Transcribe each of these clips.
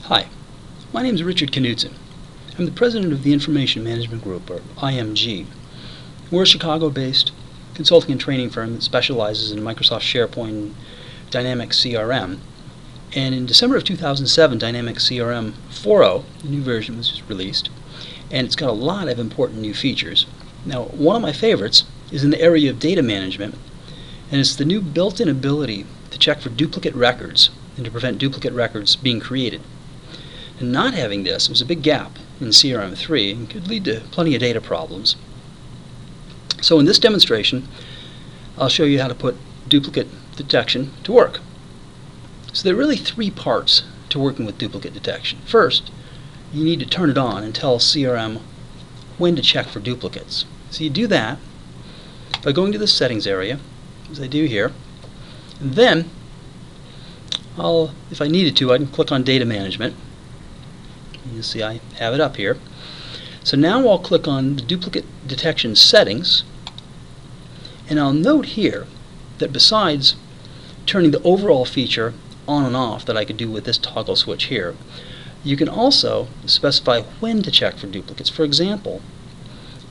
Hi, my name is Richard Knudsen. I'm the president of the Information Management Group, or IMG. We're a Chicago-based consulting and training firm that specializes in Microsoft SharePoint and Dynamics CRM. And in December of 2007, Dynamics CRM 4.0, the new version, was just released, and it's got a lot of important new features. Now, one of my favorites is in the area of data management, and it's the new built-in ability to check for duplicate records and to prevent duplicate records being created. And not having this was a big gap in CRM 3 and could lead to plenty of data problems. So in this demonstration, I'll show you how to put duplicate detection to work. So there are really three parts to working with duplicate detection. First, you need to turn it on and tell CRM when to check for duplicates. So you do that by going to the settings area, as I do here, and then if I needed to, I can click on data management. You see I have it up here. So now I'll click on the duplicate detection settings, and I'll note here that besides turning the overall feature on and off that I could do with this toggle switch here, you can also specify when to check for duplicates. For example,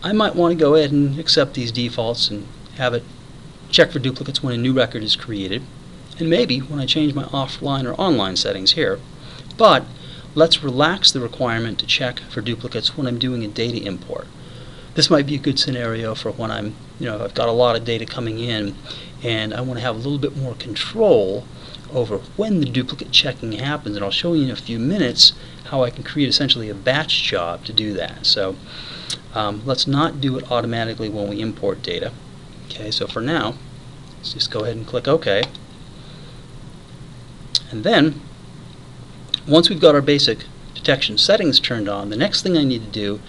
I might want to go ahead and accept these defaults and have it check for duplicates when a new record is created, and maybe when I change my offline or online settings here. But let's relax the requirement to check for duplicates when I'm doing a data import. This might be a good scenario for when I've got a lot of data coming in and I want to have a little bit more control over when the duplicate checking happens, and I'll show you in a few minutes how I can create essentially a batch job to do that. So let's not do it automatically when we import data. Okay, so for now, let's just go ahead and click OK. And then once we've got our basic detection settings turned on, the next thing I need to do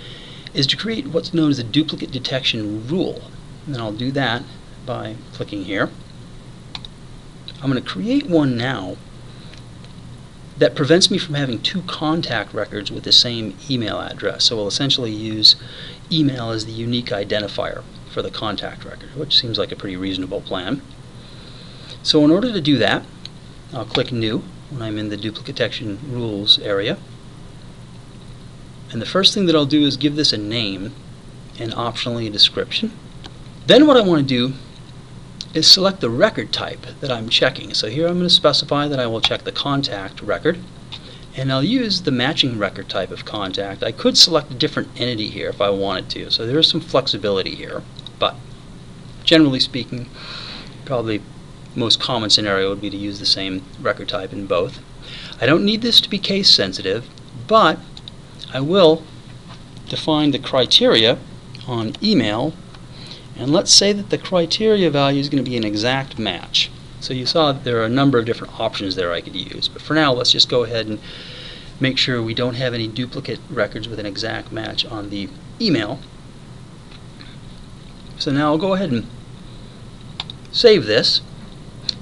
is to create what's known as a duplicate detection rule. And I'll do that by clicking here. I'm going to create one now that prevents me from having two contact records with the same email address. So we'll essentially use email as the unique identifier for the contact record, which seems like a pretty reasonable plan. So in order to do that, I'll click New when I'm in the duplicate detection rules area. And the first thing that I'll do is give this a name and optionally a description. Then what I want to do is select the record type that I'm checking. So here I'm going to specify that I will check the contact record, and I'll use the matching record type of contact. I could select a different entity here if I wanted to, so there is some flexibility here, but generally speaking, probably most common scenario would be to use the same record type in both. I don't need this to be case sensitive, but I will define the criteria on email, and let's say that the criteria value is going to be an exact match. So you saw that there are a number of different options there I could use, but for now let's just go ahead and make sure we don't have any duplicate records with an exact match on the email. So now I'll go ahead and save this.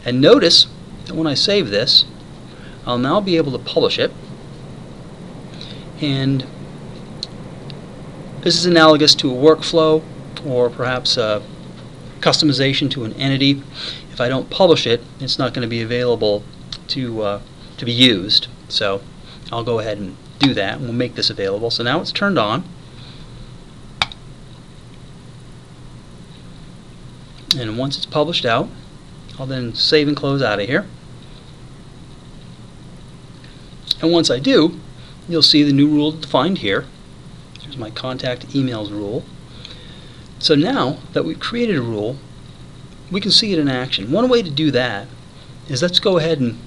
And notice that when I save this, I'll now be able to publish it. And this is analogous to a workflow or perhaps a customization to an entity. If I don't publish it, it's not going to be available to be used. So I'll go ahead and do that, and we'll make this available. So now it's turned on. And once it's published out, I'll then save and close out of here. And once I do, you'll see the new rule defined here. Here's my contact emails rule. So now that we've created a rule, we can see it in action. One way to do that is let's go ahead and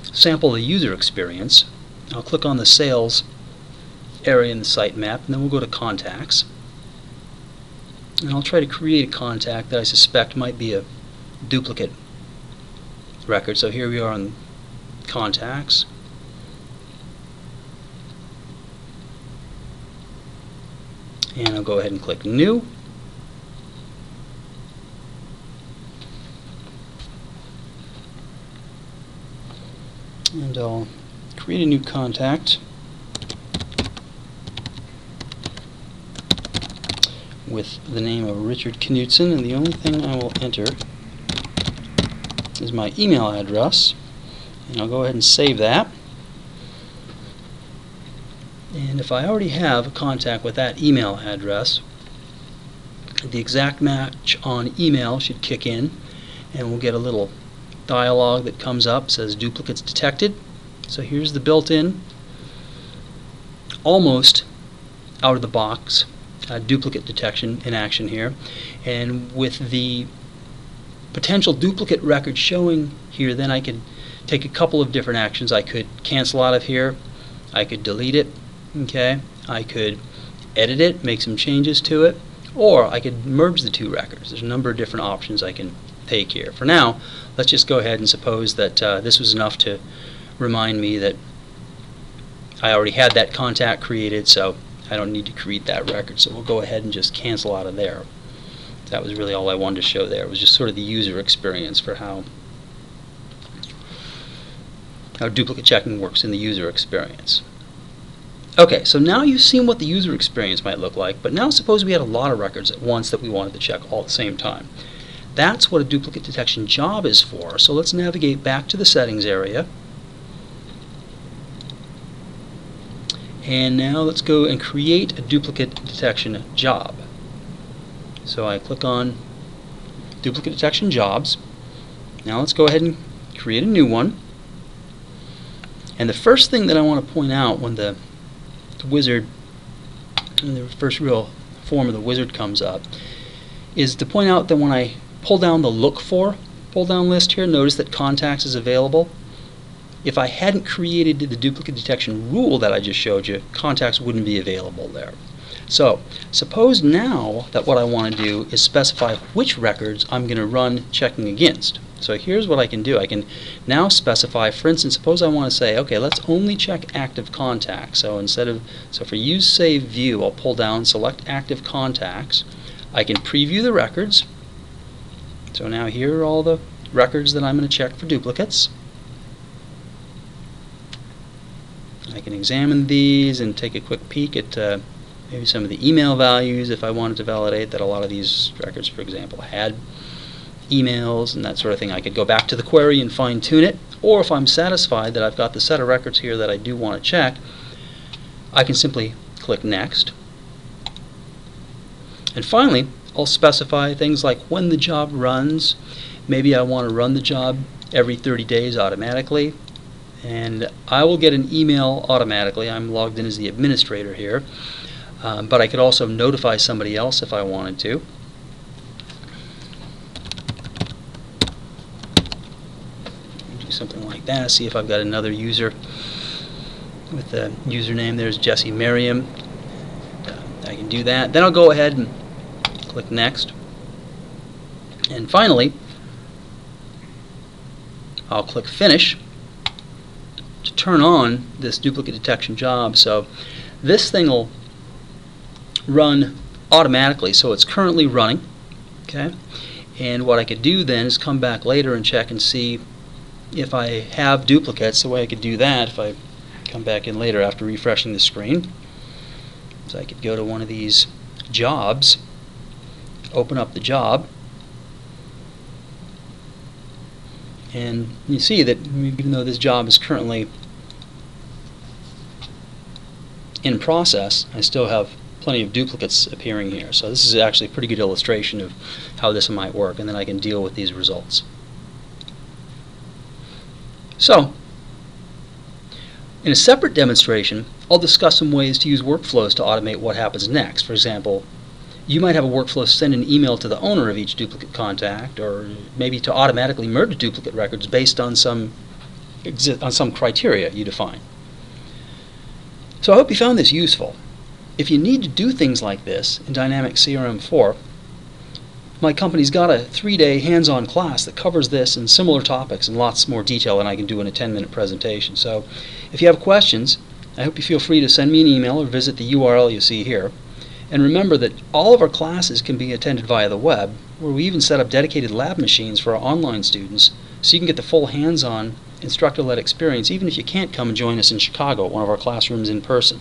sample the user experience. I'll click on the sales area in the sitemap, and then we'll go to contacts. And I'll try to create a contact that I suspect might be a duplicate record. So here we are on contacts, and I'll go ahead and click New. And I'll create a new contact with the name of Richard Knudsen, and the only thing I will enter is my email address, and I'll go ahead and save that. And if I already have a contact with that email address, the exact match on email should kick in, and we'll get a little dialog that comes up, says duplicates detected. So here's the built-in, almost out of the box duplicate detection in action here. And with the potential duplicate record showing here, then I could take a couple of different actions. I could cancel out of here, I could delete it, okay, I could edit it, make some changes to it, or I could merge the two records. There's a number of different options I can take here. For now, let's just go ahead and suppose that this was enough to remind me that I already had that contact created, so I don't need to create that record. So we'll go ahead and just cancel out of there. That was really all I wanted to show there. It was just sort of the user experience for how duplicate checking works in the user experience. Okay, so now you've seen what the user experience might look like, but now suppose we had a lot of records at once that we wanted to check all at the same time. That's what a duplicate detection job is for. So let's navigate back to the settings area. And now let's go and create a duplicate detection job. So I click on duplicate detection jobs. Now let's go ahead and create a new one. And the first thing that I want to point out when the wizard, when the first real form of the wizard comes up, is to point out that when I pull down the look for pull down list here, notice that contacts is available. If I hadn't created the duplicate detection rule that I just showed you, contacts wouldn't be available there. So suppose now that what I want to do is specify which records I'm going to run checking against. So here's what I can do. I can now specify, for instance, suppose I want to say, okay, let's only check active contacts. So for use save view, I'll pull down, select active contacts. I can preview the records. So now here are all the records that I'm going to check for duplicates. I can examine these and take a quick peek at maybe some of the email values if I wanted to validate that a lot of these records, for example, had emails and that sort of thing. I could go back to the query and fine-tune it, or if I'm satisfied that I've got the set of records here that I do want to check, I can simply click Next. And finally, I'll specify things like when the job runs. Maybe I want to run the job every 30 days automatically, and I will get an email automatically. I'm logged in as the administrator here, but I could also notify somebody else if I wanted to. Do something like that. See if I've got another user with the username. There's Jesse Merriam. I can do that. Then I'll go ahead and click Next. And finally, I'll click Finish to turn on this duplicate detection job. So this thing will run automatically. So it's currently running. Okay. And what I could do then is come back later and check and see if I have duplicates. The way I could do that, if I come back in later after refreshing the screen, so I could go to one of these jobs, open up the job, and you see that even though this job is currently in process, I still have plenty of duplicates appearing here. So this is actually a pretty good illustration of how this might work, and then I can deal with these results. So in a separate demonstration, I'll discuss some ways to use workflows to automate what happens next. For example, you might have a workflow send an email to the owner of each duplicate contact, or maybe to automatically merge duplicate records based on some criteria you define. So I hope you found this useful. If you need to do things like this in Dynamics CRM 4, my company's got a 3-day hands-on class that covers this and similar topics in lots more detail than I can do in a 10-minute presentation. So if you have questions, I hope you feel free to send me an email or visit the URL you see here. And remember that all of our classes can be attended via the web, where we even set up dedicated lab machines for our online students, so you can get the full hands-on instructor-led experience even if you can't come and join us in Chicago at one of our classrooms in person.